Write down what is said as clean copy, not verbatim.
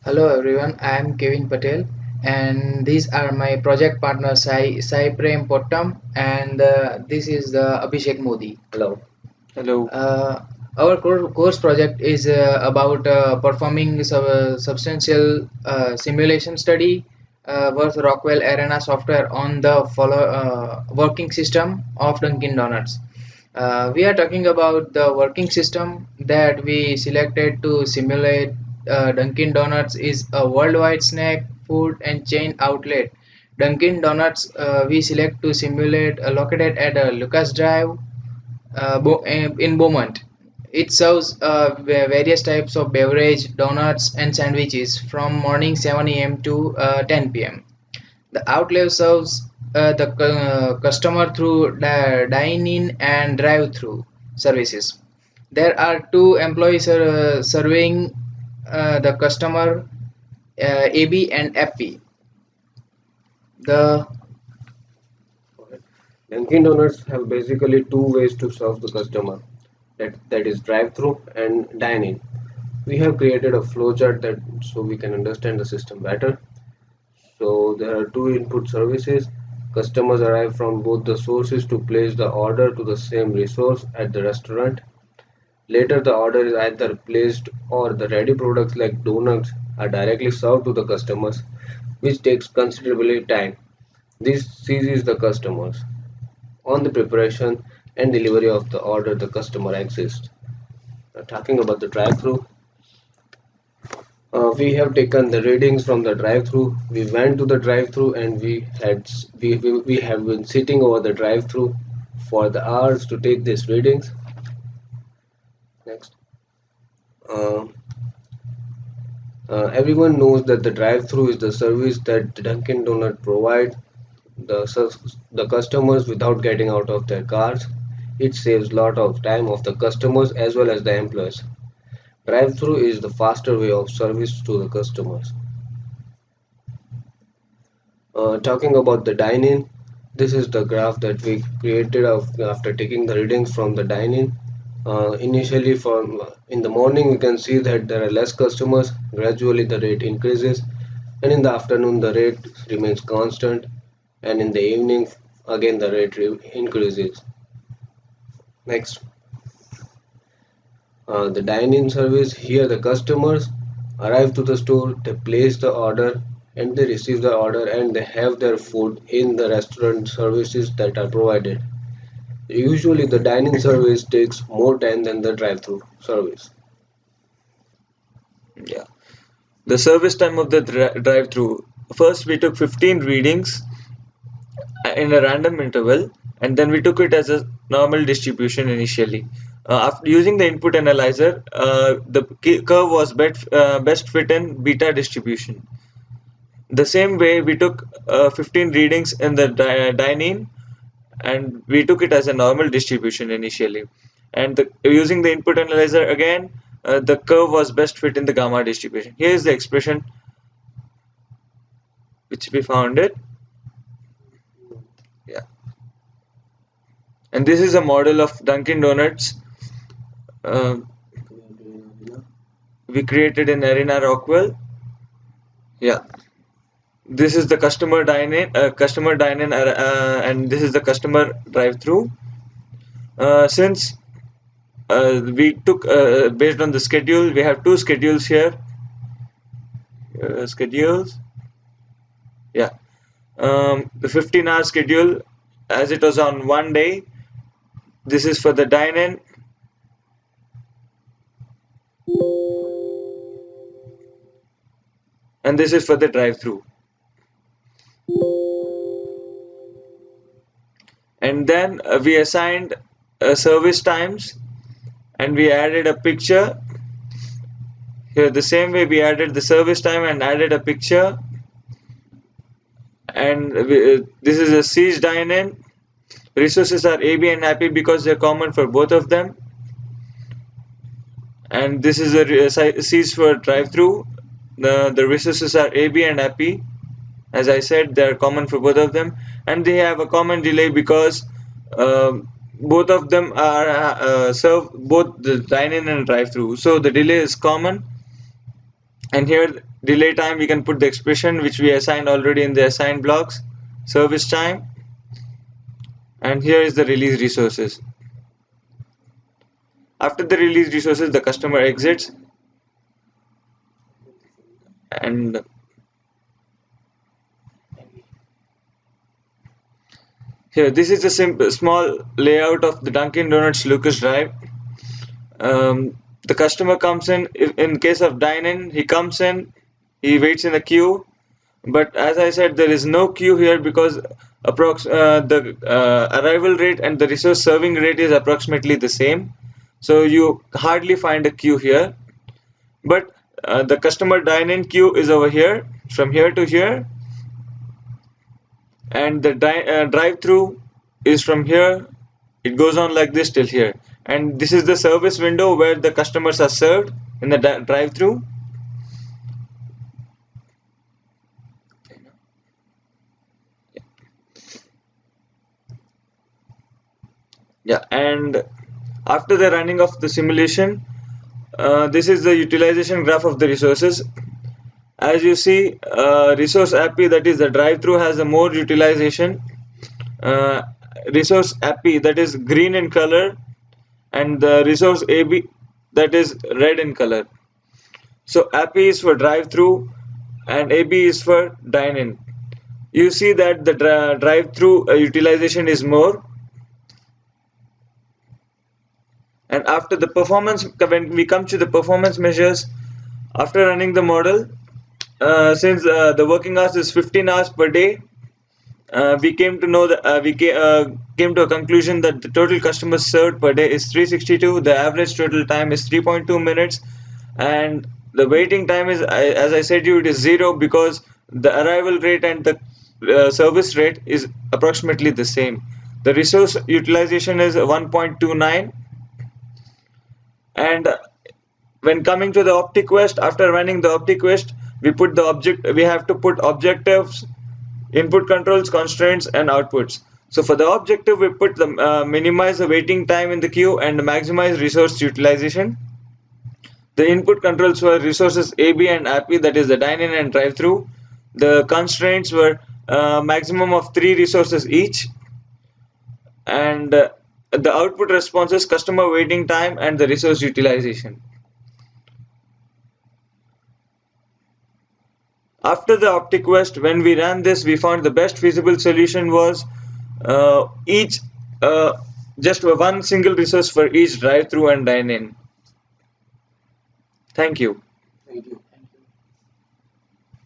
Hello everyone, I am Kevin Patel and these are my project partners Sai Prem Pottam and this is Abhishek Modi. Hello. Hello. Our course project is about performing substantial simulation study with Rockwell Arena software on the working system of Dunkin Donuts. We are talking about the working system that we selected to simulate Dunkin Donuts is a worldwide snack, food and chain outlet. Dunkin Donuts we select to simulate located at Lucas Drive in Beaumont. It serves various types of beverage, donuts, and sandwiches from morning 7 a.m. to 10 p.m. The outlet serves the customer through dine-in and drive-through services. There are two employees serving the customer, AB and FP. The Dunkin' Donuts have basically two ways to serve the customer. That is drive-through and dine-in. We have created a flowchart that so we can understand the system better. So there are two input services. Customers arrive from both the sources to place the order to the same resource at the restaurant. Later the order is either placed or the ready products like donuts are directly served to the customers, which takes considerably time. This seizes the customers on the preparation and delivery of the order the customer exists. Talking about the drive-through, we have taken the readings from the drive-through. We went to the drive-through and we have been sitting over the drive-through for the hours to take these readings. Next, uh, everyone knows that the drive-through is the service that Dunkin' Donut provide the customers without getting out of their cars. It saves lot of time of the customers as well as the employees. Drive-through is the faster way of service to the customers. Talking about the dine-in, this is the graph that we created after taking the readings from the dine-in. Initially, from in the morning, we can see that there are less customers. Gradually, the rate increases, and in the afternoon, the rate remains constant, and in the evening, again the rate increases. Next. The dine-in service, here the customers arrive to the store, they place the order and they receive the order and they have their food in the restaurant services that are provided. Usually the dine-in service takes more time than the drive-through service. Yeah, the service time of the drive-through. First, we took 15 readings in a random interval, and then we took it as a normal distribution initially. After using the input analyzer, the curve was best fit in beta distribution. The same way, we took 15 readings in the dine-in, and we took it as a normal distribution initially. And using the input analyzer again, the curve was best fit in the gamma distribution. Here is the expression which we found it. Yeah, and this is a model of Dunkin' Donuts uh, we created in Arena Rockwell. Yeah, this is the customer dine-in, and this is the customer drive-through. Since we took based on the schedule, we have two schedules here. Schedules. Yeah, the 15-hour schedule, as it was on one day. This is for the dine-in. And this is for the drive-through. And then we assigned service times and we added a picture. Here the same way we added the service time and added a picture. And this is a siege dine-in. Resources are AB and AP because they're common for both of them. And this is a siege for drive-through. The resources are AB and AP. As I said, they are common for both of them, and they have a common delay because both of them are serve both the dine-in and drive-through. So the delay is common. And here delay time, we can put the expression which we assigned already in the assigned blocks, service time, and here is the release resources. After the release resources, the customer exits, and here this is a simple small layout of the Dunkin Donuts Lucas Drive. The customer comes in case of dine-in, he comes in, he waits in a queue, but as I said, there is no queue here because the arrival rate and the resource serving rate is approximately the same. So you hardly find a queue here. But the customer dine-in queue is over here, from here to here, and the drive-through is from here. It goes on like this till here, and this is the service window where the customers are served in the drive-through. Yeah, and after the running of the simulation, this is the utilization graph of the resources. As you see, resource API, that is the drive-through, has a more utilization. Uh, Resource API, that is green in color, and the resource AB, that is red in color. So API is for drive-through and AB is for dine-in. You see that the drive-through utilization is more. And after the performance, when we come to the performance measures, after running the model, since the working hours is 15 hours per day, we came to know that came to a conclusion that the total customers served per day is 362. The average total time is 3.2 minutes, and the waiting time is, as I said you, it is 0 because the arrival rate and the service rate is approximately the same. The resource utilization is 1.29, and when coming to the OptiQuest, after running the OptiQuest, we have to put objectives, input controls, constraints, and outputs. So for the objective, we put the minimize the waiting time in the queue and maximize resource utilization. The input controls were resources AB and API, that is the dine-in and drive-through. The constraints were maximum of 3 resources each, and the output responses, customer waiting time, and the resource utilization. After the OptiQuest, when we ran this, we found the best feasible solution was each just one single resource for each drive-through and dine-in. Thank you. Thank you.